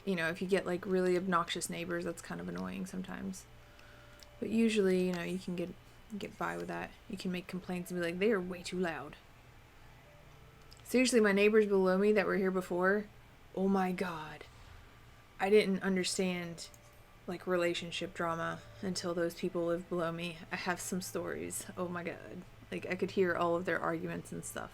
you know, if you get like really obnoxious neighbors, that's kind of annoying sometimes. But usually, you know, you can get by with that. You can make complaints and be like, they are way too loud. Seriously, my neighbors below me that were here before, oh my god. I didn't understand like relationship drama until those people lived below me. I have some stories. Oh my god. Like I could hear all of their arguments and stuff.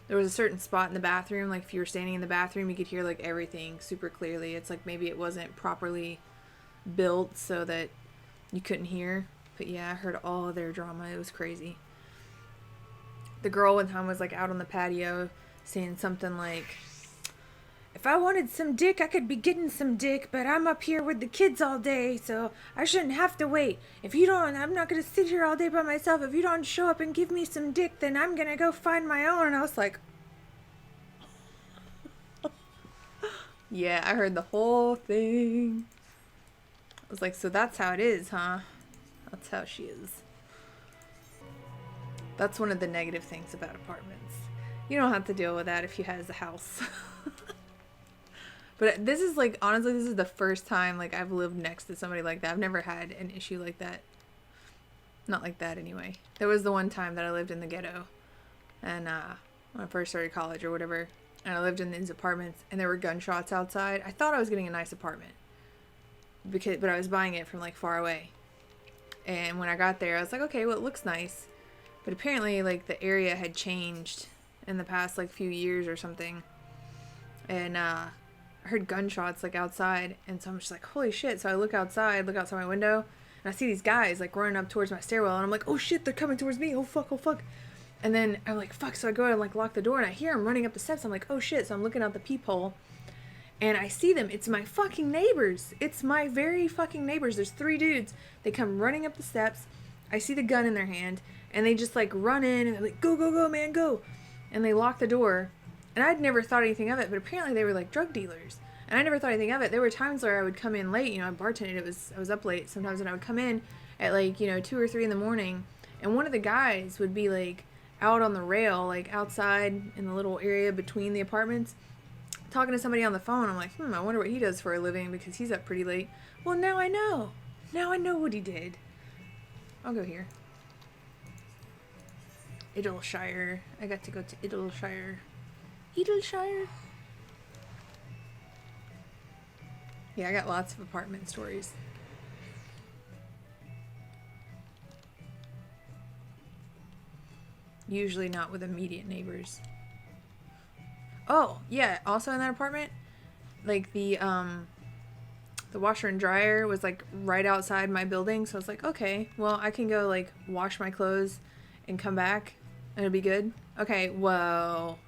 There was a certain spot in the bathroom, like if you were standing in the bathroom, you could hear like everything super clearly. It's like maybe it wasn't properly built so that you couldn't hear. But yeah, I heard all of their drama. It was crazy. The girl one time was like out on the patio saying something like, if I wanted some dick, I could be getting some dick, but I'm up here with the kids all day, so I shouldn't have to wait. If you don't, I'm not going to sit here all day by myself. If you don't show up and give me some dick, then I'm going to go find my own. And I was like, yeah, I heard the whole thing. I was like, so that's how it is, huh? That's how she is. That's one of the negative things about apartments. You don't have to deal with that if you has a house. But this is like, honestly, this is the first time like I've lived next to somebody like that. I've never had an issue like that. Not like that anyway. There was the one time that I lived in the ghetto. And when I first started college or whatever. And I lived in these apartments and there were gunshots outside. I thought I was getting a nice apartment. But I was buying it from like far away. And when I got there, I was like, okay, well, it looks nice. But apparently like the area had changed in the past like few years or something. And I heard gunshots like outside, and so I'm just like, holy shit. So I look outside my window, and I see these guys like running up towards my stairwell, and I'm like, oh shit, they're coming towards me. Oh fuck, oh fuck. And then I'm like, fuck. So I go and like lock the door, and I hear them running up the steps. I'm like, oh shit. So I'm looking out the peephole, and I see them. It's my fucking neighbors. It's my very fucking neighbors. There's 3 dudes. They come running up the steps. I see the gun in their hand, and they just like run in, and they're like, go, go, go, man, go. And they lock the door. And I'd never thought anything of it, but apparently they were like drug dealers. And I never thought anything of it. There were times where I would come in late, you know, I bartended, I was up late sometimes, and I would come in at like, you know, 2 or 3 in the morning, and one of the guys would be like out on the rail, like outside in the little area between the apartments, talking to somebody on the phone. I'm like, I wonder what he does for a living because he's up pretty late. Well, now I know. Now I know what he did. I'll go here. Idleshire. I got to go to Idleshire. Idleshire? Yeah, I got lots of apartment stories. Usually not with immediate neighbors. Oh, yeah, also in that apartment, like the washer and dryer was like right outside my building, so I was like, okay, well, I can go like wash my clothes and come back and it'll be good. Okay, well,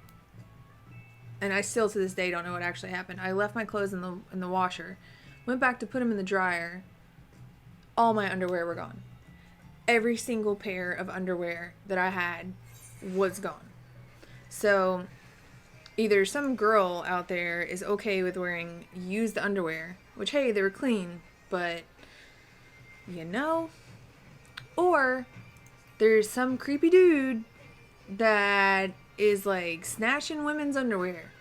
and I still to this day don't know what actually happened. I left my clothes in the washer, went back to put them in the dryer. All my underwear were gone. Every single pair of underwear that I had was gone. So either some girl out there is okay with wearing used underwear, which, hey, they were clean, but, you know, or there's some creepy dude that is like snatching women's underwear.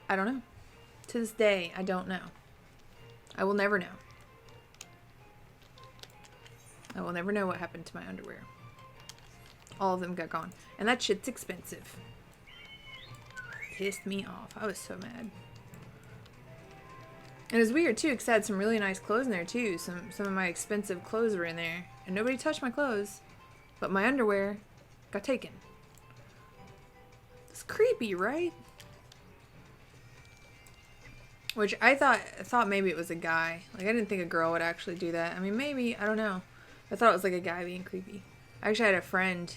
I don't know. To this day, I don't know. I will never know. I will never know what happened to my underwear. All of them got gone. And that shit's expensive. Pissed me off. I was so mad. And it was weird too, because I had some really nice clothes in there too. Some of my expensive clothes were in there. And nobody touched my clothes. But my underwear got taken. It's creepy, right? Which I thought maybe it was a guy. Like, I didn't think a girl would actually do that. I mean, maybe. I don't know. I thought it was like a guy being creepy. I actually had a friend.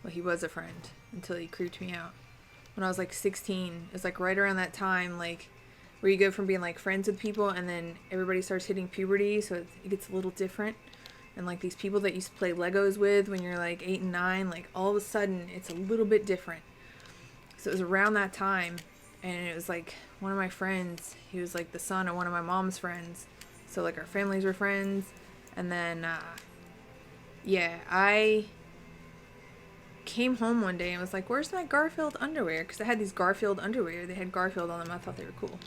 Well, he was a friend until he creeped me out. When I was like 16. It was like right around that time, like, where you go from being like friends with people and then everybody starts hitting puberty, so it gets a little different. And like these people that you used to play Legos with when you're like 8 and 9, like all of a sudden it's a little bit different. So it was around that time, and it was like one of my friends, he was like the son of one of my mom's friends. So like our families were friends. And then, yeah, I came home one day and was like, where's my Garfield underwear? Because I had these Garfield underwear. They had Garfield on them. I thought they were cool.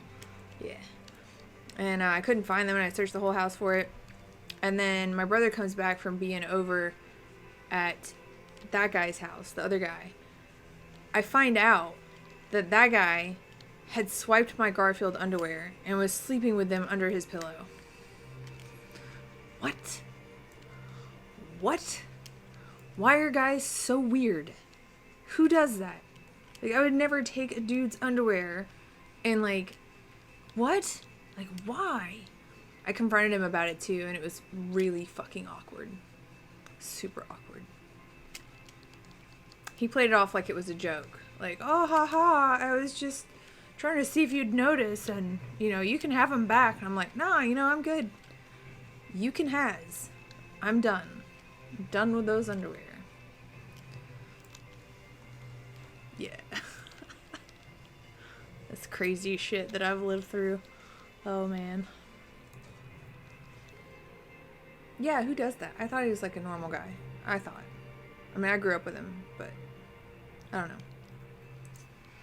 Yeah. And I couldn't find them, and I searched the whole house for it. And then my brother comes back from being over at that guy's house, the other guy. I find out that that guy had swiped my Garfield underwear and was sleeping with them under his pillow. What? What? Why are guys so weird? Who does that? Like, I would never take a dude's underwear and, like, what? Like, why? I confronted him about it too, and it was really fucking awkward. Super awkward. He played it off like it was a joke. Like, oh, ha, ha, I was just trying to see if you'd notice, and, you know, you can have them back. And I'm like, nah, you know, I'm good. You can has. I'm done. I'm done with those underwear. Yeah. That's crazy shit that I've lived through. Oh, man. Yeah, who does that? I thought he was like a normal guy. I thought. I mean, I grew up with him, but I don't know.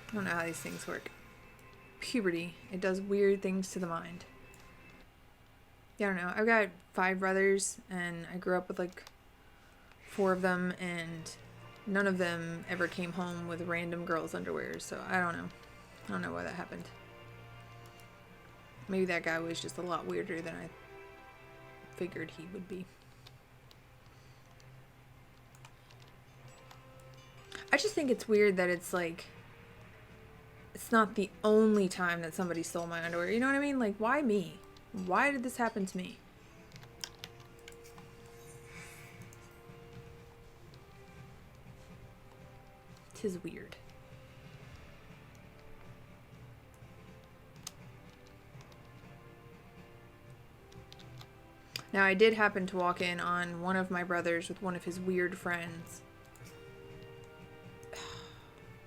I don't know how these things work. Puberty. It does weird things to the mind. Yeah, I don't know. I've got 5 brothers, and I grew up with like 4 of them, and none of them ever came home with random girls' underwear, so I don't know. I don't know why that happened. Maybe that guy was just a lot weirder than I figured he would be. I just think it's weird that it's like, it's not the only time that somebody stole my underwear. You know what I mean? Like, why me? Why did this happen to me? Tis weird. Now, I did happen to walk in on one of my brothers with one of his weird friends.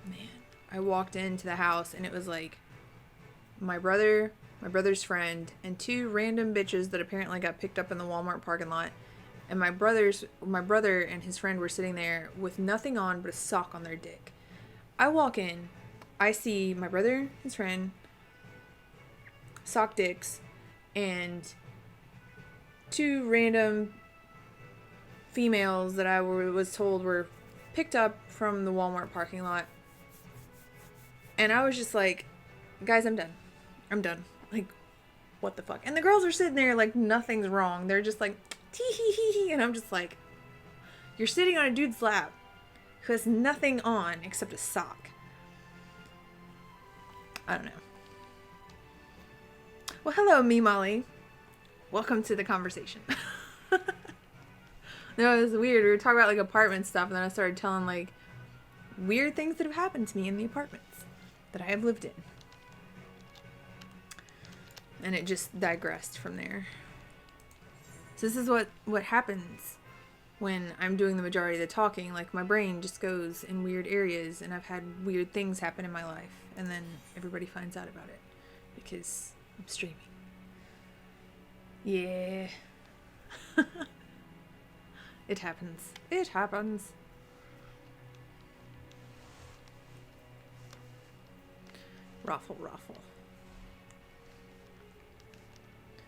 Man. I walked into the house and it was like my brother, my brother's friend, and 2 random bitches that apparently got picked up in the Walmart parking lot. And my brother and his friend were sitting there with nothing on but a sock on their dick. I walk in, I see my brother, his friend, sock dicks, and 2 random females that I was told were picked up from the Walmart parking lot. And I was just like, guys, I'm done. I'm done. Like, what the fuck? And the girls are sitting there like nothing's wrong. They're just like, tee hee hee hee. And I'm just like, you're sitting on a dude's lap who has nothing on except a sock. I don't know. Well, hello, me Molly. Welcome to the conversation. No, it was weird. We were talking about like apartment stuff, and then I started telling like weird things that have happened to me in the apartments that I have lived in. And it just digressed from there. So this is what happens when I'm doing the majority of the talking. Like, my brain just goes in weird areas, and I've had weird things happen in my life, and then everybody finds out about it because I'm streaming. Yeah. It happens. It happens. Raffle.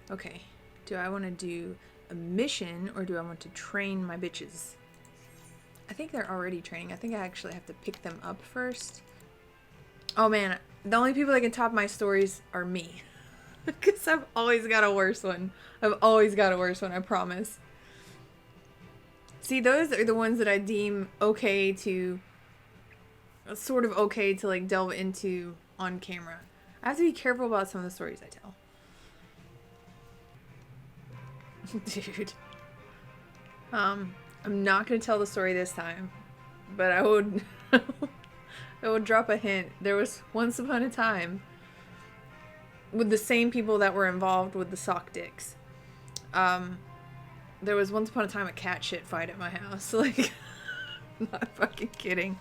Okay. Do I want to do a mission, or do I want to train my bitches? I think they're already training. I think I actually have to pick them up first. Oh man, the only people that can top my stories are me. Because I've always got a worse one. I promise. See, those are the ones that I deem okay to, sort of okay to like delve into on camera. I have to be careful about some of the stories I tell. Dude. I'm not going to tell the story this time, but I would drop a hint. There was once upon a time, with the same people that were involved with the sock dicks. There was once upon a time a cat shit fight at my house. Like, not fucking kidding.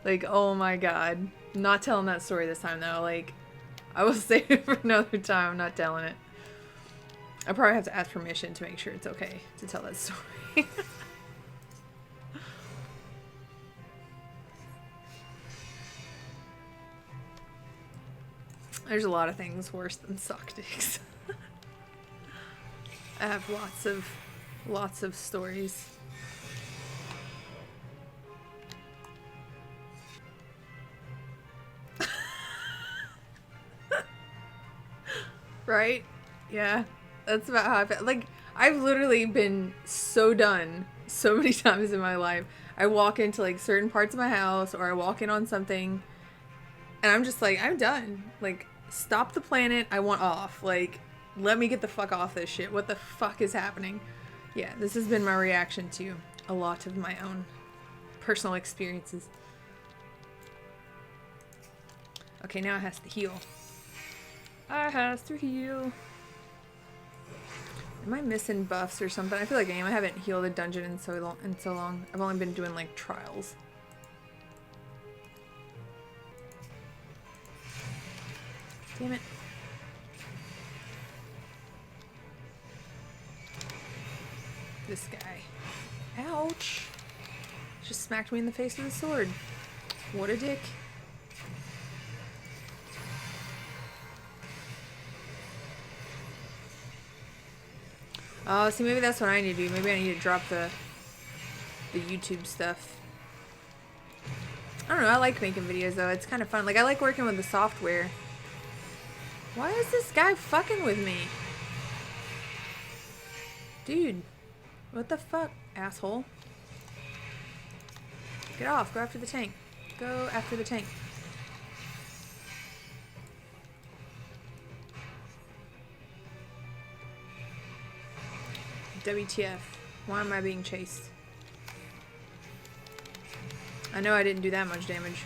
Like, oh my god. I'm not telling that story this time though. Like, I will save it for another time. I'm not telling it. I probably have to ask permission to make sure it's okay to tell that story. There's a lot of things worse than sock dicks. I have lots of stories. Right? Yeah. That's about how I feel. Like, I've literally been so done so many times in my life. I walk into like certain parts of my house, or I walk in on something and I'm just like, I'm done. Like, stop the planet. I want off. Like, let me get the fuck off this shit. What the fuck is happening? Yeah, this has been my reaction to a lot of my own personal experiences. Okay, now it has to heal. I has to heal. Am I missing buffs or something? I feel like I am. I haven't healed a dungeon in so long. I've only been doing like trials. Damn it. This guy. Ouch. Just smacked me in the face with a sword. What a dick. Oh, see, maybe that's what I need to do. Maybe I need to drop the YouTube stuff. I don't know. I like making videos, though. It's kind of fun. Like, I like working with the software. Why is this guy fucking with me? Dude. What the fuck, asshole? Get off. Go after the tank. Go after the tank. WTF. Why am I being chased? I know I didn't do that much damage.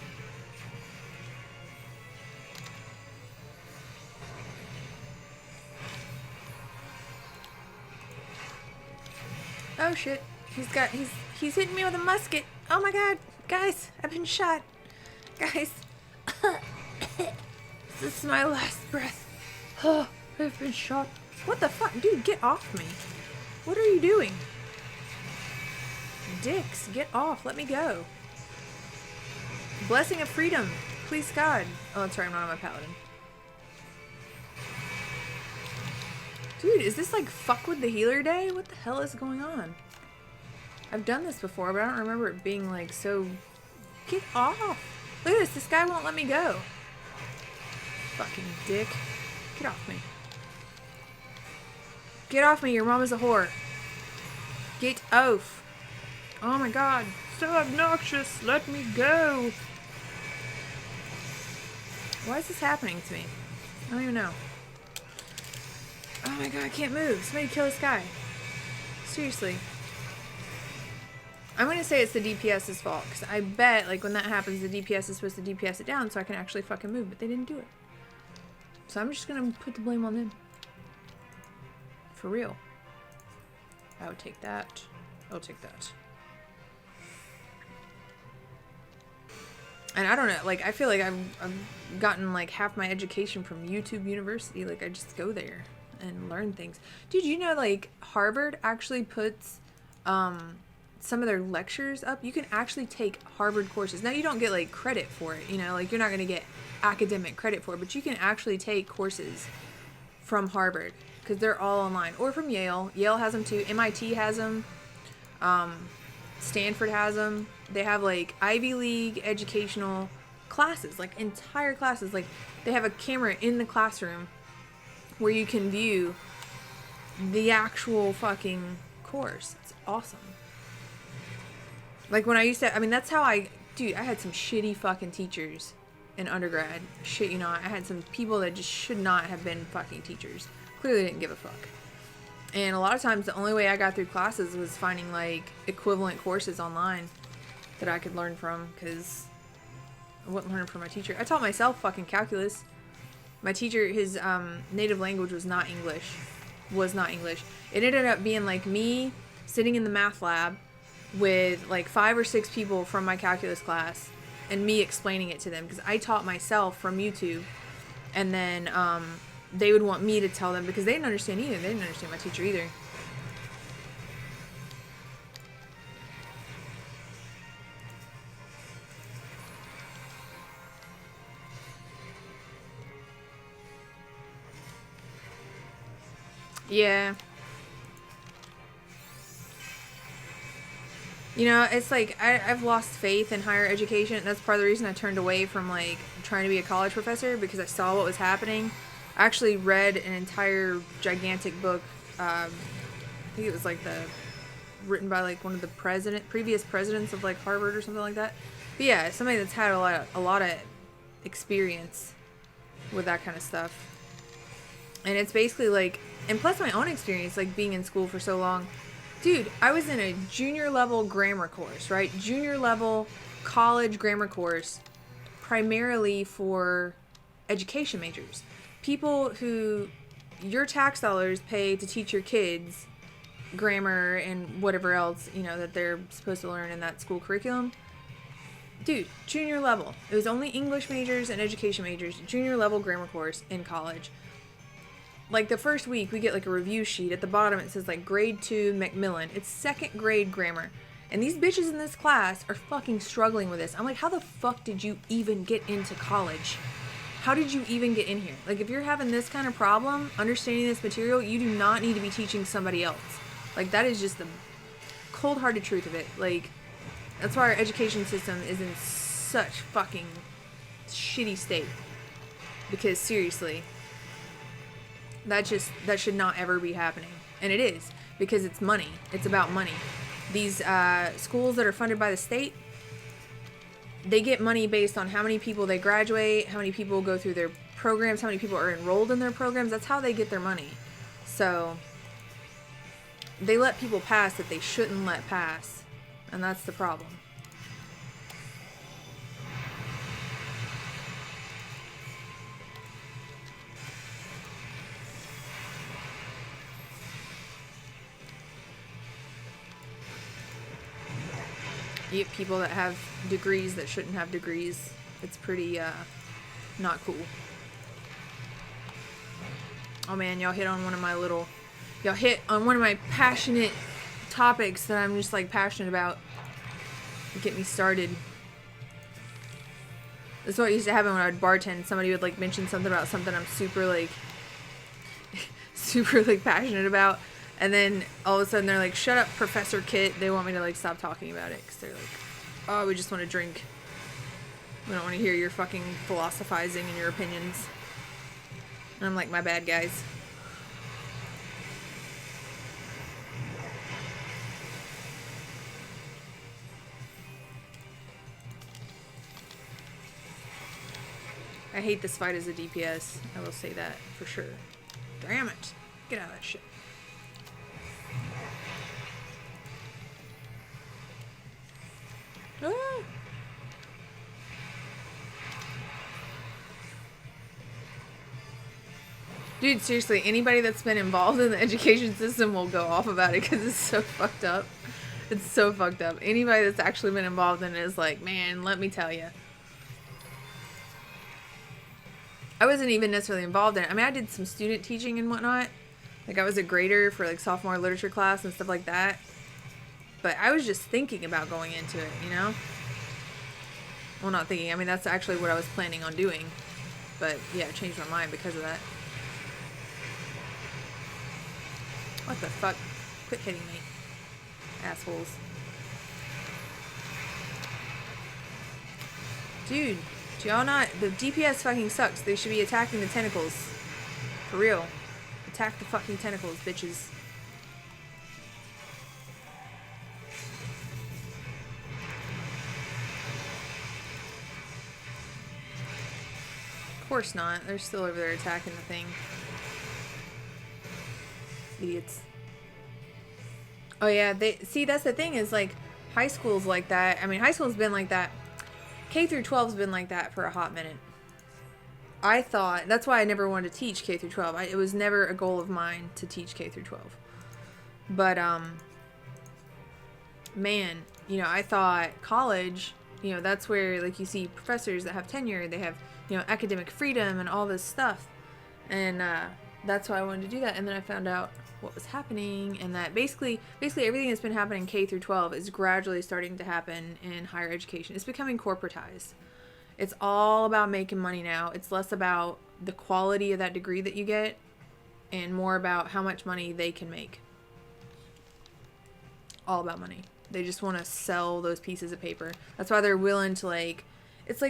Oh shit. He's hitting me with a musket. Oh my god. Guys, I've been shot. Guys. This is my last breath. Oh, I've been shot. What the fuck? Dude, get off me. What are you doing? Dicks, get off. Let me go. Blessing of freedom. Please, God. Oh, that's right. I'm not on my paladin. Dude, is this like fuck with the healer day? What the hell is going on? I've done this before, but I don't remember it being like so... Get off. Look at this. This guy won't let me go. Fucking dick. Get off me. Get off me. Your mom is a whore. Get off. Oh my god. So obnoxious. Let me go. Why is this happening to me? I don't even know. Oh my god, I can't move. Somebody kill this guy. Seriously. I'm gonna say it's the DPS's fault, because I bet, like, when that happens, the DPS is supposed to DPS it down so I can actually fucking move, but they didn't do it. So I'm just gonna put the blame on them. For real. I would take that. I'll take that. And I don't know, like, I feel like I've gotten, like, half my education from YouTube University. Like, I just go there and learn things. Dude, you know, like, Harvard actually puts some of their lectures up. You can actually take Harvard courses. Now, you don't get, like, credit for it, you know? Like, you're not going to get academic credit for it, but you can actually take courses from Harvard because they're all online. Or from Yale. Yale has them, too. MIT has them. Stanford has them. They have, like, Ivy League educational classes, like, entire classes. Like, they have a camera in the classroom where you can view the actual fucking course. It's awesome. Like, when I used to, I mean, that's how dude, I had some shitty fucking teachers in undergrad. Shit, you know, I had some people that just should not have been fucking teachers. Clearly didn't give a fuck. And a lot of times the only way I got through classes was finding, like, equivalent courses online that I could learn from, because I wasn't learning from my teacher. I taught myself fucking calculus. My teacher, his native language was not English. It ended up being, like, me sitting in the math lab with, like, 5 or 6 people from my calculus class and me explaining it to them, because I taught myself from YouTube, and then they would want me to tell them because they didn't understand either. They didn't understand my teacher either. Yeah. You know, it's like I've lost faith in higher education. And that's part of the reason I turned away from like trying to be a college professor, because I saw what was happening. I actually read an entire gigantic book. I think it was like written by like one of the previous presidents of like Harvard or something like that. But yeah, somebody that's had a lot of experience with that kind of stuff. And it's basically like, and plus my own experience, like being in school for so long. Dude, I was in a junior level grammar course, right? Junior level college grammar course, primarily for education majors. People who your tax dollars pay to teach your kids grammar and whatever else, you know, that they're supposed to learn in that school curriculum. Dude, junior level. It was only English majors and education majors, junior level grammar course in college. Like the first week, we get like a review sheet. At the bottom, it says like grade 2 Macmillan. It's second grade grammar. And these bitches in this class are fucking struggling with this. I'm like, how the fuck did you even get into college? How did you even get in here? Like, if you're having this kind of problem, understanding this material, you do not need to be teaching somebody else. Like, that is just the cold-hearted truth of it. Like, that's why our education system is in such fucking shitty state. Because, seriously, that should not ever be happening. And it is, because it's money. It's about money. These schools that are funded by the state, they get money based on how many people they graduate, how many people go through their programs, how many people are enrolled in their programs. That's how they get their money. So they let people pass that they shouldn't let pass. And that's the problem. You get people that have degrees that shouldn't have degrees. It's pretty, not cool. Oh man, y'all hit on one of my passionate topics that I'm just like passionate about. Get me started. This is what used to happen when I would bartend. Somebody would like mention something about something I'm super like passionate about. And then all of a sudden they're like, shut up, Professor Kit. They want me to like stop talking about it. Because they're like, oh, we just want to drink. We don't want to hear your fucking philosophizing and your opinions. And I'm like, my bad, guys. I hate this fight as a DPS. I will say that for sure. Damn it. Get out of that shit. Ah. Dude, seriously, anybody that's been involved in the education system will go off about it because it's so fucked up. It's so fucked up. Anybody that's actually been involved in it is like, man, let me tell you. I wasn't even necessarily involved in it. I mean, I did some student teaching and whatnot. Like, I was a grader for, like, sophomore literature class and stuff like that. But I was just thinking about going into it, you know? Well, not thinking. I mean, that's actually what I was planning on doing. But, yeah, I changed my mind because of that. What the fuck? Quit hitting me. Assholes. Dude, do y'all not... The DPS fucking sucks. They should be attacking the tentacles. For real. Attack the fucking tentacles, bitches. Of course not. They're still over there attacking the thing. Idiots. Oh yeah, see, that's the thing is like high school's like that. I mean, high school's been like that. K through 12's been like that for a hot minute. I thought that's why I never wanted to teach K through 12. It was never a goal of mine to teach K through 12. But man, you know, I thought college, you know, that's where like you see professors that have tenure, they have, you know, academic freedom and all this stuff. And that's why I wanted to do that. And then I found out what was happening, and that basically everything that's been happening K through 12 is gradually starting to happen in higher education. It's becoming corporatized. It's all about making money now. It's less about the quality of that degree that you get. and more about how much money they can make. All about money. They just want to sell those pieces of paper. That's why they're willing to, like, it's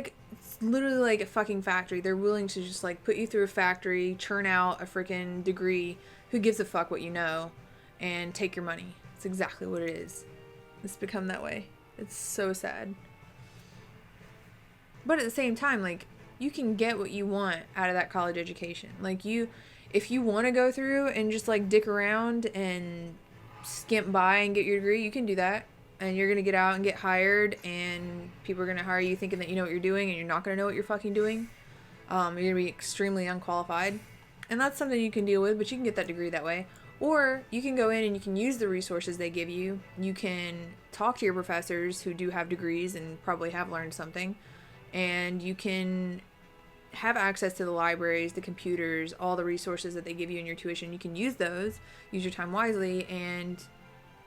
literally like a fucking factory. They're willing to just, like, put you through a factory, churn out a freaking degree, who gives a fuck what you know, and take your money. It's exactly what it is. It's become that way. It's so sad. But at the same time, like, you can get what you want out of that college education. Like, if you want to go through and just, like, dick around and skimp by and get your degree, you can do that. And you're going to get out and get hired, and people are going to hire you thinking that you know what you're doing, and you're not going to know what you're fucking doing. You're going to be extremely unqualified. And that's something you can deal with, but you can get that degree that way. Or you can go in and you can use the resources they give you. You can talk to your professors who do have degrees and probably have learned something. And you can have access to the libraries, the computers, all the resources that they give you in your tuition. You can use those, use your time wisely, and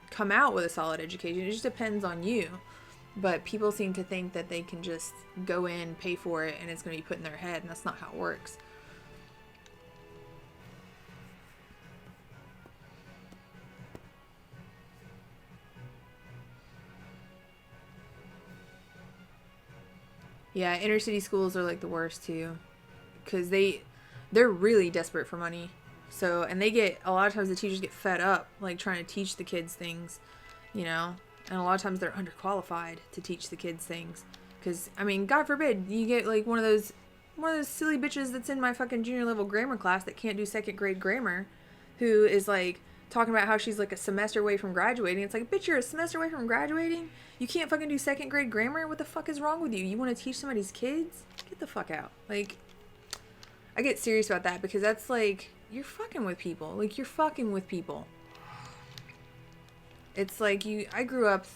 come out with a solid education. It just depends on you. But people seem to think that they can just go in, pay for it, and it's going to be put in their head, and that's not how it works. Yeah, inner city schools are like the worst too, because they're really desperate for money. So, and they get, a lot of times the teachers get fed up, like, trying to teach the kids things, you know, and a lot of times they're underqualified to teach the kids things. Because, I mean, God forbid, you get, like, one of those silly bitches that's in my fucking junior level grammar class that can't do second grade grammar, who is, like, talking about how she's, like, a semester away from graduating. It's like, bitch, you're a semester away from graduating? You can't fucking do second grade grammar? What the fuck is wrong with you? You want to teach somebody's kids? Get the fuck out. Like, I get serious about that, because that's, like, you're fucking with people. Like, you're fucking with people. It's like, I grew up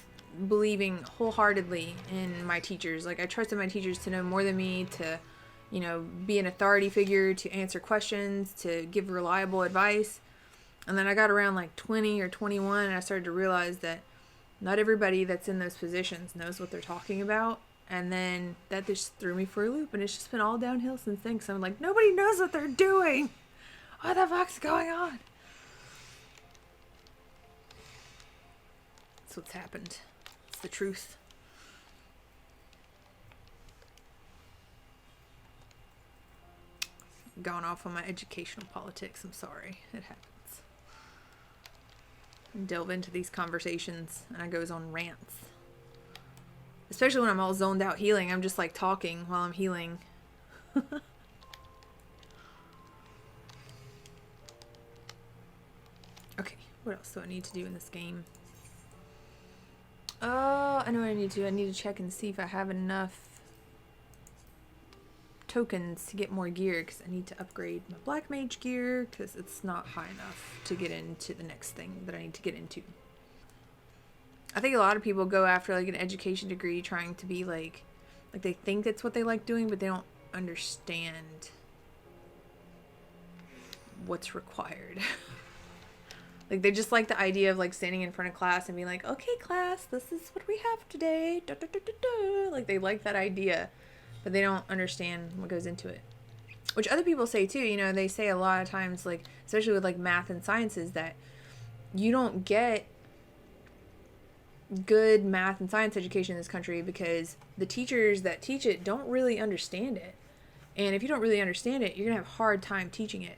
believing wholeheartedly in my teachers. Like, I trusted my teachers to know more than me, to, you know, be an authority figure, to answer questions, to give reliable advice. And then I got around like 20 or 21, and I started to realize that not everybody that's in those positions knows what they're talking about. And then that just threw me for a loop, and it's just been all downhill since then. So I'm like, nobody knows what they're doing. What the fuck's going on? That's what's happened. It's the truth. Gone off on my educational politics. I'm sorry. It happens. I delve into these conversations, and I goes on rants. Especially when I'm all zoned out healing. I'm just like talking while I'm healing. Okay, what else do I need to do in this game? Oh, I know what I need to do. I need to check and see if I have enough tokens to get more gear, because I need to upgrade my black mage gear, because it's not high enough to get into the next thing that I need to get into. I think a lot of people go after like an education degree trying to be like they think that's what they like doing, but they don't understand what's required. Like, they just like the idea of like standing in front of class and being like, okay class, this is what we have today. Da, da, da, da, da. Like, they like that idea, but they don't understand what goes into it. Which other people say too, you know, they say a lot of times, like, especially with like math and sciences, that you don't get good math and science education in this country because the teachers that teach it don't really understand it. And if you don't really understand it, you're gonna have a hard time teaching it.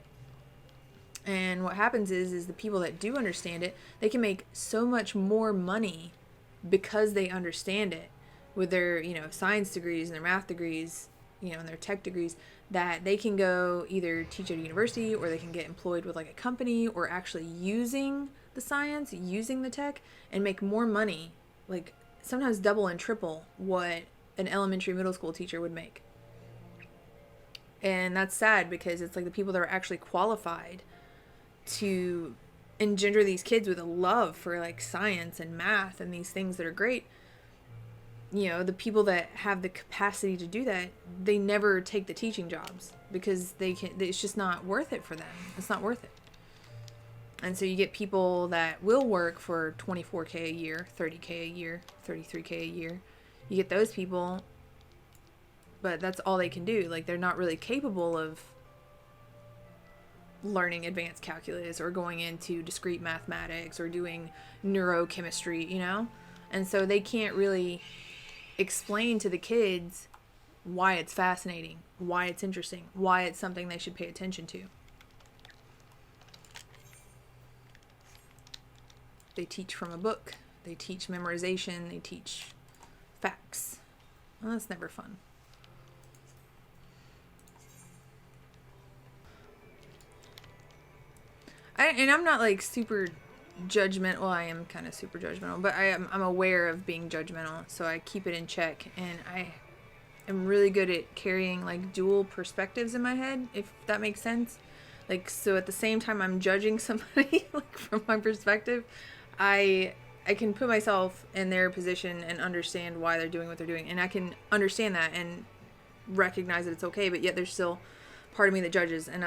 And what happens is the people that do understand it, they can make so much more money because they understand it with their, you know, science degrees and their math degrees, you know, and their tech degrees, that they can go either teach at a university, or they can get employed with like a company, or actually using the science, using the tech, and make more money, like sometimes double and triple what an elementary middle school teacher would make. And that's sad, because it's like the people that are actually qualified to engender these kids with a love for like science and math and these things that are great, you know, the people that have the capacity to do that, they never take the teaching jobs because it's just not worth it for them. It's not worth it. And so you get people that will work for $24K a year, $30K a year, $33K a year. You get those people, but that's all they can do. Like, they're not really capable of learning advanced calculus or going into discrete mathematics or doing neurochemistry, you know? And so they can't really explain to the kids why it's fascinating, why it's interesting, why it's something they should pay attention to. They teach from a book. They teach memorization. They teach facts. Well, that's never fun. And I'm not like super judgmental. Well, I am kind of super judgmental, but I'm aware of being judgmental, so I keep it in check. And I am really good at carrying like dual perspectives in my head, if that makes sense. Like, so at the same time I'm judging somebody, like from my perspective, I can put myself in their position and understand why they're doing what they're doing, and I can understand that and recognize that it's okay, but yet there's still part of me that judges, and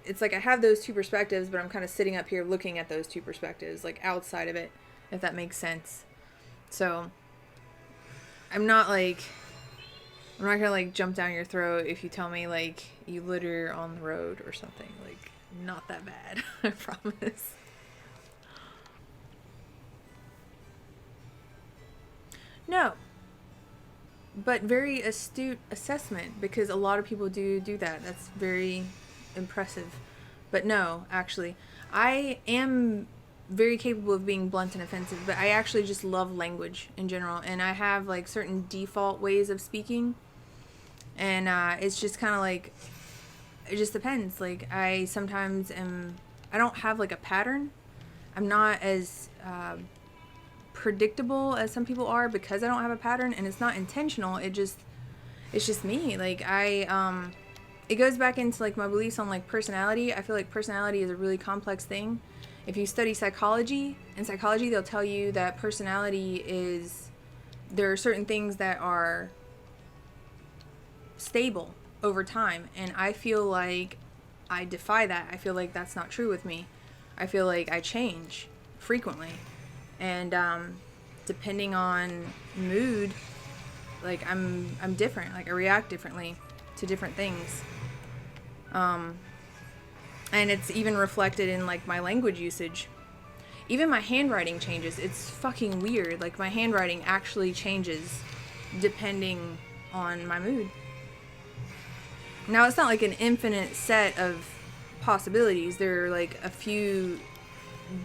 it's like I have those two perspectives, but I'm kind of sitting up here looking at those two perspectives, like outside of it, if that makes sense. So I'm not gonna like jump down your throat if you tell me like you litter on the road or something. Like, not that bad. I promise. No. But very astute assessment, because a lot of people do that. That's very impressive. But no, actually, I am very capable of being blunt and offensive, but I actually just love language in general, and I have like certain default ways of speaking, and it's just kind of like, it just depends. Like, I don't have like a pattern. I'm not as predictable as some people are because I don't have a pattern, and it's not intentional. It's just me. Like, it goes back into like my beliefs on like personality. I feel like personality is a really complex thing. If you study psychology, in psychology they'll tell you that personality is, there are certain things that are stable over time, and I feel like I defy that. I feel like that's not true with me. I feel like I change frequently, and depending on mood, like I'm different. Like, I react differently to different things, and it's even reflected in like my language usage. Even my handwriting changes. It's fucking weird. Like, my handwriting actually changes depending on my mood. Now, it's not like an infinite set of possibilities. There are like a few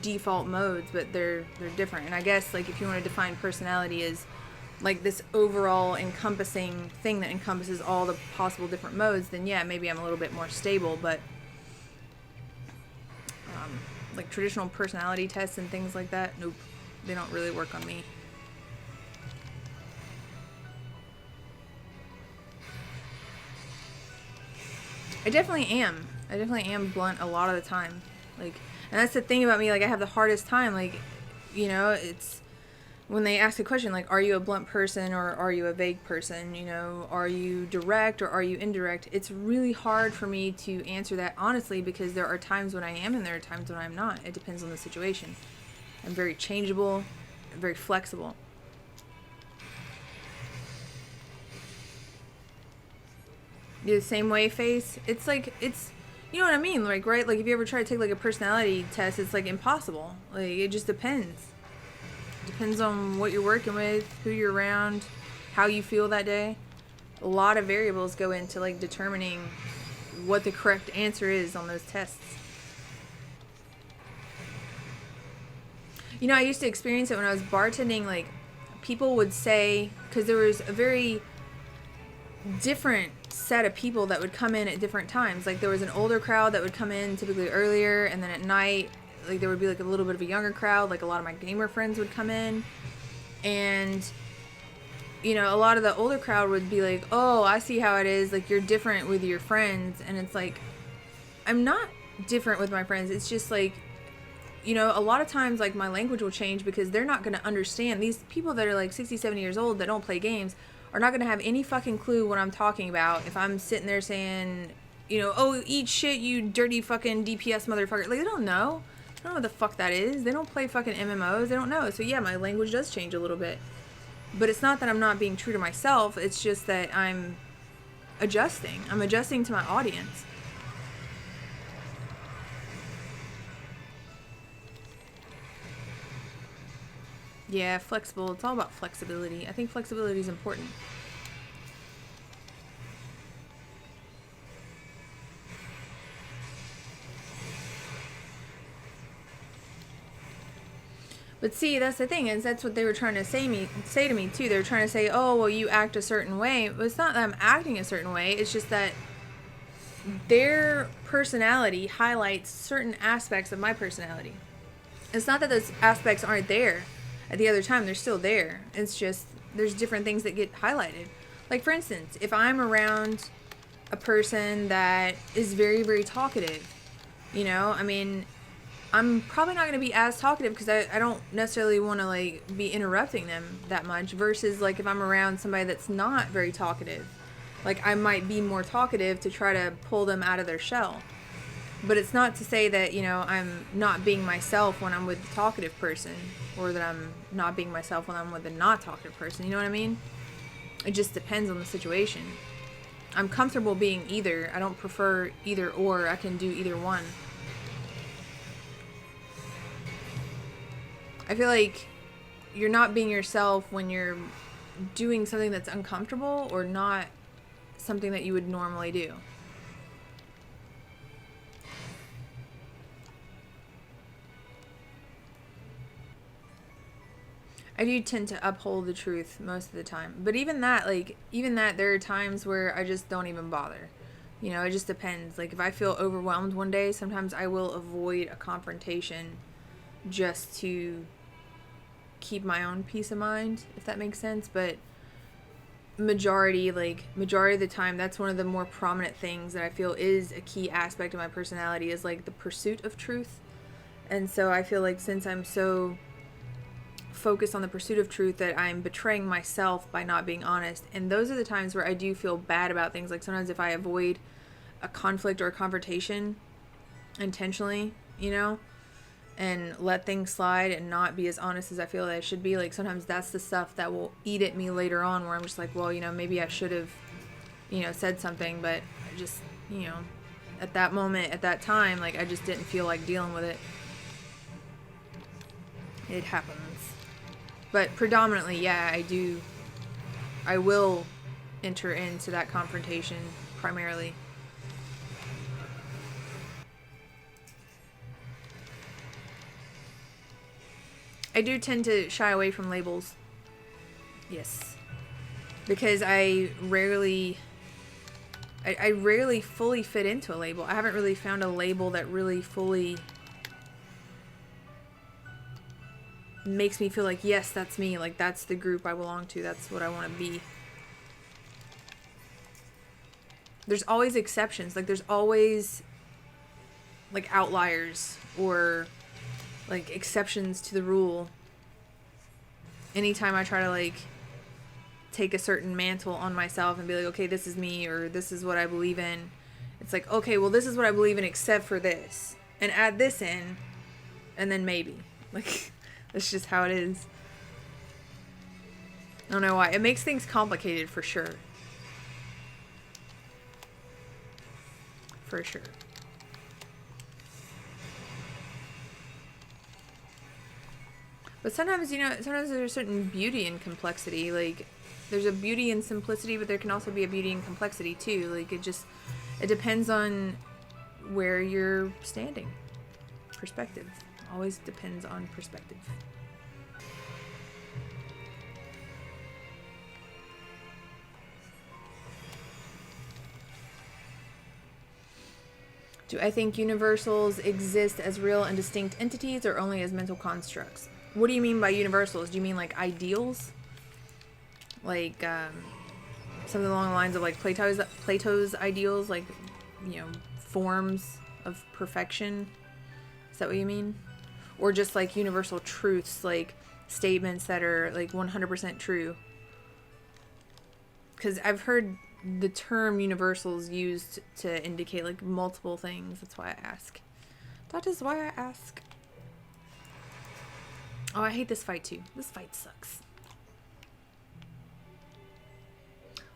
default modes, but they're different. And I guess like if you want to define personality as like this overall encompassing thing that encompasses all the possible different modes, then yeah, maybe I'm a little bit more stable. But like traditional personality tests and things like that, nope, they don't really work on me. I definitely am blunt a lot of the time. Like, and that's the thing about me, like, I have the hardest time, like, you know, it's when they ask a question like, are you a blunt person or are you a vague person, you know, are you direct or are you indirect? It's really hard for me to answer that honestly, because there are times when I am and there are times when I'm not. It depends on the situation. I'm very changeable, very flexible. The same way face, it's like, it's, you know what I mean, like, right? Like, if you ever try to take like a personality test, it's like impossible. Like, it just depends. Depends on what you're working with, who you're around, how you feel that day. A lot of variables go into like determining what the correct answer is on those tests. You know, I used to experience it when I was bartending. Like, people would say, because there was a very different set of people that would come in at different times. Like, there was an older crowd that would come in typically earlier, and then at night, like, there would be like a little bit of a younger crowd. Like, a lot of my gamer friends would come in, and you know, a lot of the older crowd would be like, oh, I see how it is, like, you're different with your friends. And it's like, I'm not different with my friends. It's just like, you know, a lot of times like my language will change because they're not going to understand. These people that are like 60, 70 years old that don't play games are not going to have any fucking clue what I'm talking about if I'm sitting there saying, you know, oh, eat shit, you dirty fucking DPS motherfucker. Like, they don't know. They don't know what the fuck that is. They don't play fucking MMOs. They don't know. So yeah, my language does change a little bit. But it's not that I'm not being true to myself. It's just that I'm adjusting. I'm adjusting to my audience. Yeah, flexible. It's all about flexibility. I think flexibility is important. But see, that's the thing, is that's what they were trying to say to me too. They were trying to say, oh, well, you act a certain way. But it's not that I'm acting a certain way. It's just that their personality highlights certain aspects of my personality. It's not that those aspects aren't there at the other time. They're still there. It's just there's different things that get highlighted. Like, for instance, if I'm around a person that is very, very talkative, you know, I mean, I'm probably not going to be as talkative because I don't necessarily want to, like, be interrupting them that much, versus, like, if I'm around somebody that's not very talkative, like, I might be more talkative to try to pull them out of their shell. But it's not to say that, you know, I'm not being myself when I'm with the talkative person, or that I'm not being myself when I'm with a not talkative person. You know what I mean? It just depends on the situation. I'm comfortable being either. I don't prefer either or. I can do either one. I feel like you're not being yourself when you're doing something that's uncomfortable or not something that you would normally do. I do tend to uphold the truth most of the time. But even that, there are times where I just don't even bother. You know, it just depends. Like, if I feel overwhelmed one day, sometimes I will avoid a confrontation just to keep my own peace of mind, if that makes sense. But majority of the time, that's one of the more prominent things that I feel is a key aspect of my personality, is like the pursuit of truth. And so I feel like since I'm so focused on the pursuit of truth, that I'm betraying myself by not being honest. And those are the times where I do feel bad about things. Like, sometimes if I avoid a conflict or a confrontation intentionally, you know, and let things slide and not be as honest as I feel that I should be, like, sometimes that's the stuff that will eat at me later on, where I'm just like, well, you know, maybe I should have, you know, said something, but I just, you know, at that moment, at that time, like, I just didn't feel like dealing with it. It happens. But predominantly, yeah, I will enter into that confrontation primarily. I do tend to shy away from labels. Yes. Because I rarely fully fit into a label. I haven't really found a label that really fully makes me feel like, yes, that's me. Like, that's the group I belong to. That's what I want to be. There's always exceptions. Like, there's always, like, outliers or, like, exceptions to the rule. Anytime I try to, like, take a certain mantle on myself and be like, okay, this is me, or this is what I believe in, it's like, okay, well, this is what I believe in except for this, and add this in, and then maybe. Like, that's just how it is. I don't know why. It makes things complicated, for sure. For sure. But sometimes, you know, sometimes there's a certain beauty in complexity. Like, there's a beauty in simplicity, but there can also be a beauty in complexity, too. Like, it depends on where you're standing. Perspective. Always depends on perspective. Do I think universals exist as real and distinct entities, or only as mental constructs? What do you mean by universals? Do you mean like ideals? Like something along the lines of like Plato's ideals, like, you know, forms of perfection? Is that what you mean? Or just like universal truths, like statements that are like 100% true? Because I've heard the term universals used to indicate like multiple things. That's why I ask. That is why I ask. Oh, I hate this fight too. This fight sucks.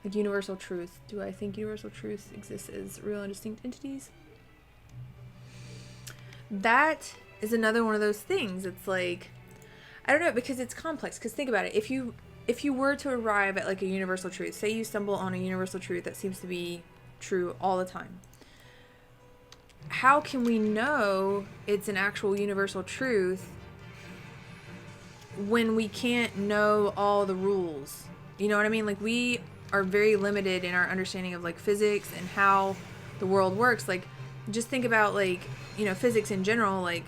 Like, universal truth. Do I think universal truth exists as real and distinct entities? That is another one of those things. It's like, I don't know, because it's complex. Because think about it. If you were to arrive at like a universal truth, say you stumble on a universal truth that seems to be true all the time, how can we know it's an actual universal truth when we can't know all the rules? You know what I mean? Like, we are very limited in our understanding of like physics and how the world works. Like, just think about like, you know, physics in general, like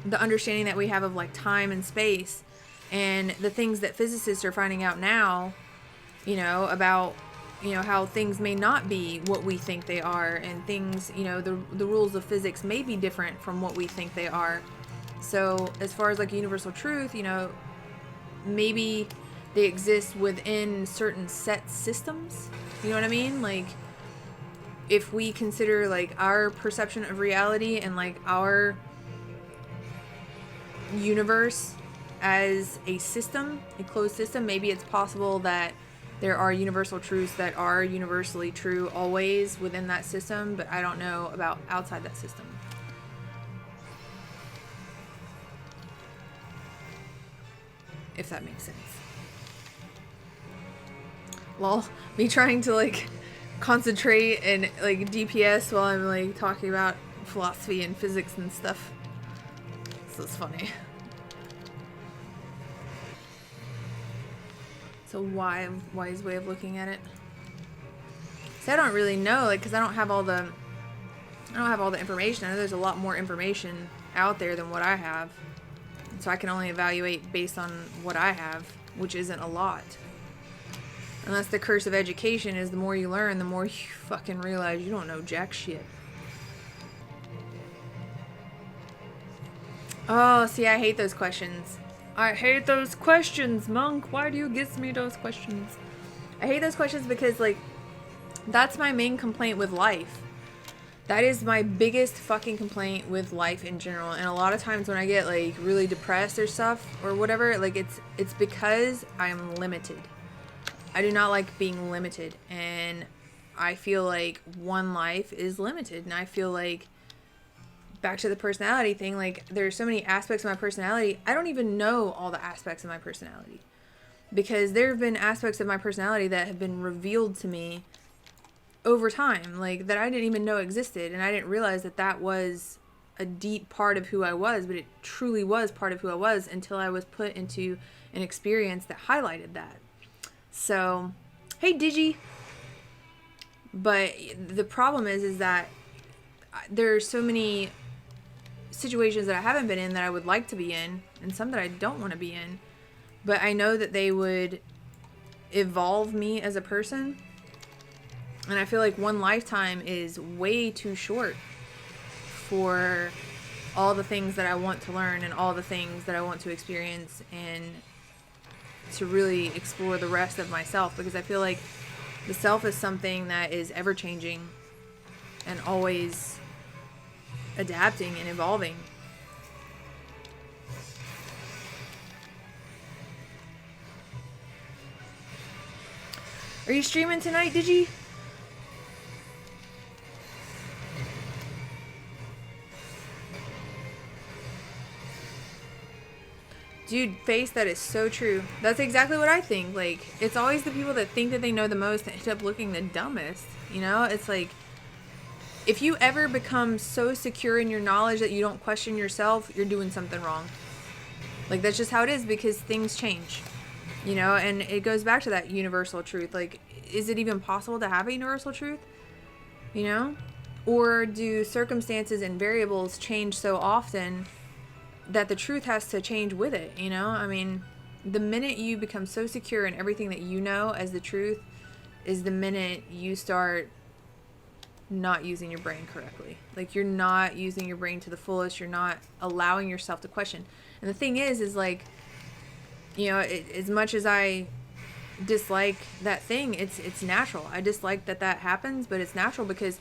the understanding that we have of like time and space, and the things that physicists are finding out now, you know, about, you know, how things may not be what we think they are, and things, you know, the rules of physics may be different from what we think they are. So as far as like universal truth, you know, maybe they exist within certain set systems. You know what I mean? Like, if we consider like our perception of reality and like our universe as a system, a closed system, maybe it's possible that there are universal truths that are universally true always within that system, but I don't know about outside that system. If that makes sense. Lol, me trying to like concentrate and like DPS while I'm like talking about philosophy and physics and stuff. So it's funny. So wise way of looking at it. So I don't really know, like, because I don't have all the information. I know there's a lot more information out there than what I have. So I can only evaluate based on what I have, which isn't a lot. And that's the curse of education, is the more you learn, the more you fucking realize you don't know jack shit. Oh, see, I hate those questions. I hate those questions, Monk. Why do you give me those questions? I hate those questions because, like, that's my main complaint with life. That is my biggest fucking complaint with life in general. And a lot of times when I get, like, really depressed or stuff or whatever, like, it's because I'm limited. I do not like being limited. And I feel like one life is limited. And I feel like, back to the personality thing, like, there's so many aspects of my personality. I don't even know all the aspects of my personality, because there have been aspects of my personality that have been revealed to me over time, like, that I didn't even know existed, and I didn't realize that that was a deep part of who I was, but it truly was part of who I was until I was put into an experience that highlighted that. So, hey Digi. But the problem is that there's so many situations that I haven't been in that I would like to be in, and some that I don't want to be in, but I know that they would evolve me as a person. And I feel like one lifetime is way too short for all the things that I want to learn and all the things that I want to experience, and to really explore the rest of myself, because I feel like the self is something that is ever changing and always adapting and evolving. Are you streaming tonight, Digi? Dude, Face, that is so true. That's exactly what I think. Like, it's always the people that think that they know the most that end up looking the dumbest. You know? It's like, if you ever become so secure in your knowledge that you don't question yourself, you're doing something wrong. Like, that's just how it is, because things change. You know? And it goes back to that universal truth. Like, is it even possible to have a universal truth? You know? Or do circumstances and variables change so often that the truth has to change with it, you know? I mean, the minute you become so secure in everything that you know as the truth is the minute you start not using your brain correctly. Like, you're not using your brain to the fullest. You're not allowing yourself to question. And the thing is like, you know, as much as I dislike that thing, it's natural. I dislike that happens, but it's natural, because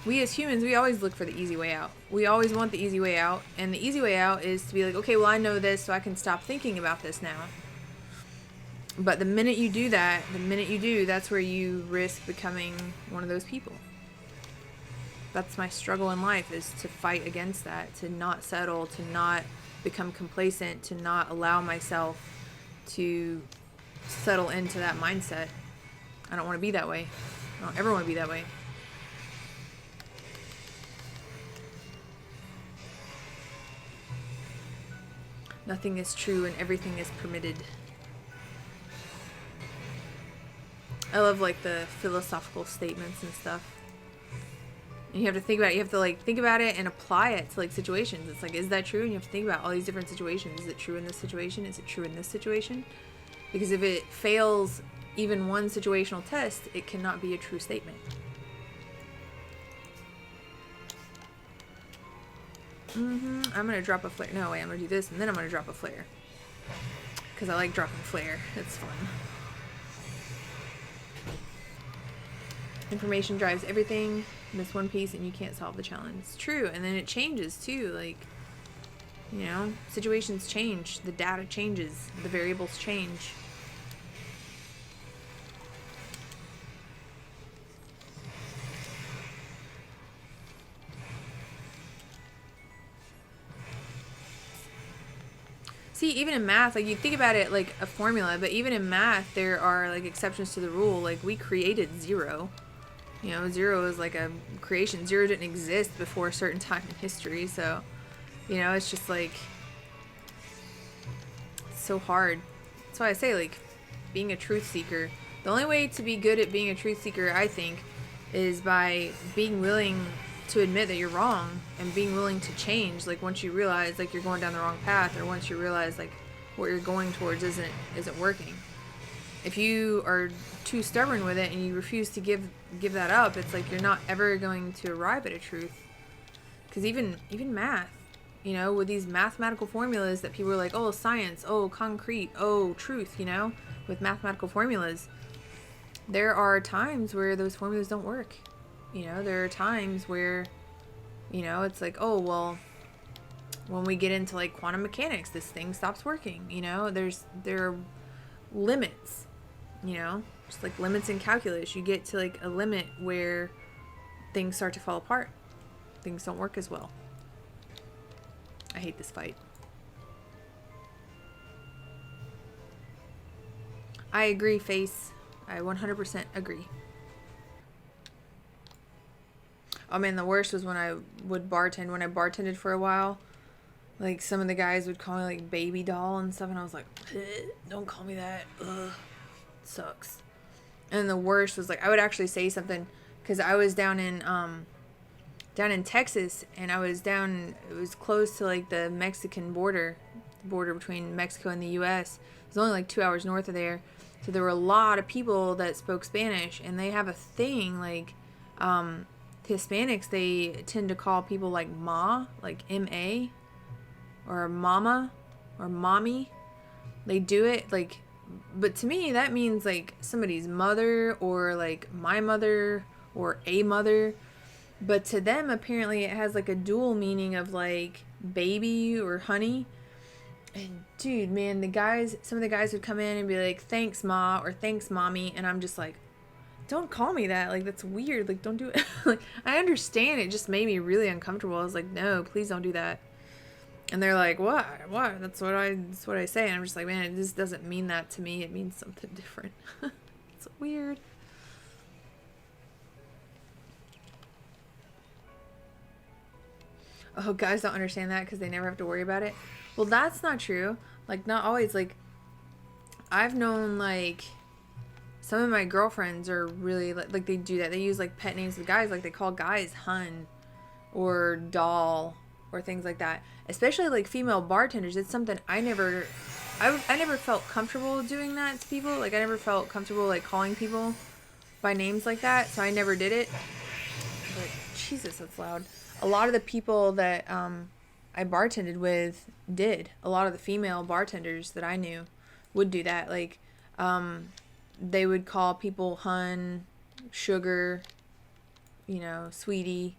we as humans, we always look for the easy way out. We always want the easy way out. And the easy way out is to be like, okay, well, I know this, so I can stop thinking about this now. But the minute you do that, that's where you risk becoming one of those people. That's my struggle in life, is to fight against that, to not settle, to not become complacent, to not allow myself to settle into that mindset. I don't want to be that way. I don't ever want to be that way. Nothing is true and everything is permitted. I love like the philosophical statements and stuff. And you have to think about it. You have to like think about it and apply it to like situations. It's like, is that true? And you have to think about all these different situations. Is it true in this situation? Is it true in this situation? Because if it fails even one situational test, it cannot be a true statement. I'm gonna drop a flare. No, wait, I'm gonna do this and then I'm gonna drop a flare. Because I like dropping flare. It's fun. Information drives everything. Miss one piece and you can't solve the challenge. It's true. And then it changes too. Like, you know, situations change. The data changes. The variables change. See, even in math, like you think about it like a formula, but even in math, there are like exceptions to the rule. Like we created 0. You know, 0 is like a creation. 0 didn't exist before a certain time in history. So, you know, it's just like, it's so hard. That's why I say, like, being a truth seeker. The only way to be good at being a truth seeker, I think, is by being willing to admit that you're wrong and being willing to change. Like, once you realize, like, you're going down the wrong path, or once you realize, like, what you're going towards isn't working. If you are too stubborn with it and you refuse to give that up, it's like you're not ever going to arrive at a truth. Because even math, you know, with these mathematical formulas that people are like, oh, science, oh, concrete, oh, truth, you know, with mathematical formulas, there are times where those formulas don't work. You know, there are times where, you know, it's like, oh, well, when we get into like quantum mechanics, this thing stops working. You know, there are limits. You know, just like limits in calculus, you get to like a limit where things start to fall apart. Things don't work as well. I hate this fight. I agree, Face. I 100% agree. Oh man, the worst was when I would bartend. When I bartended for a while, like some of the guys would call me like baby doll and stuff, and I was like, don't call me that. Ugh. Sucks. And the worst was like I would actually say something because I was down in Texas, and I was down, it was close to like the Mexican border, the border between Mexico and the US. It was only like 2 hours north of there, so there were a lot of people that spoke Spanish, and they have a thing like Hispanics, they tend to call people like ma, like M-A, or mama or mommy. They do it like, but to me, that means like somebody's mother or like my mother or a mother. But to them, apparently, it has like a dual meaning of like baby or honey. And dude, man, some of the guys would come in and be like, thanks, ma, or thanks, mommy. And I'm just like, don't call me that. Like, that's weird. Like, don't do it. Like, I understand. It just made me really uncomfortable. I was like, no, please don't do that. And they're like, what? What? That's what I say. And I'm just like, man, it just doesn't mean that to me. It means something different. It's weird. Oh, guys don't understand that because they never have to worry about it. Well, that's not true. Like, not always. Like, I've known, like, some of my girlfriends are really, like they do that. They use, like, pet names with guys. Like, they call guys hun or doll or things like that. Especially, like, female bartenders. It's something I never felt comfortable doing that to people. Like, I never felt comfortable, like, calling people by names like that. So I never did it. But, Jesus, that's loud. A lot of the people that I bartended with did. A lot of the female bartenders that I knew would do that. Like, they would call people hun, sugar, you know, sweetie,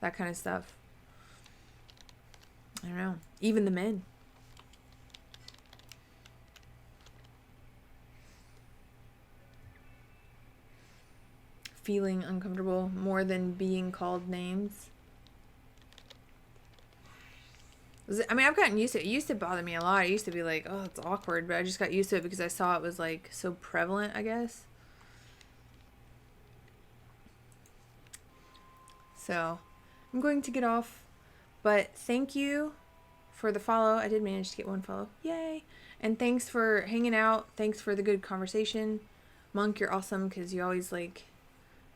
that kind of stuff. I don't know. Even the men. Feeling uncomfortable more than being called names. I mean, I've gotten used to it. It used to bother me a lot. It used to be like, oh, it's awkward, but I just got used to it because I saw it was like so prevalent, I guess. So I'm going to get off, but thank you for the follow. I did manage to get one follow. Yay. And thanks for hanging out. Thanks for the good conversation. Monk, you're awesome because you always like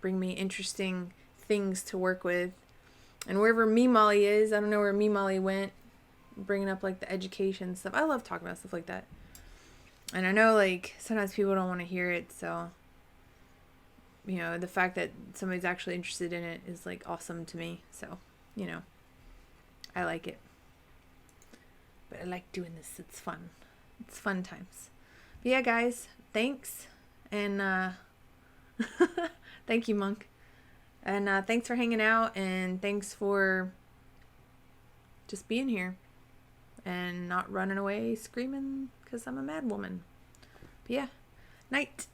bring me interesting things to work with. And wherever Me Molly is, I don't know where Me Molly went, bringing up like the education stuff. I love talking about stuff like that. And I know like sometimes people don't want to hear it, so you know, the fact that somebody's actually interested in it is like awesome to me. So, you know, I like it. But I like doing this. It's fun. It's fun times. But yeah, guys, thanks. And thank you, Monk. And thanks for hanging out, and thanks for just being here and not running away screaming because I'm a mad woman. But yeah, night.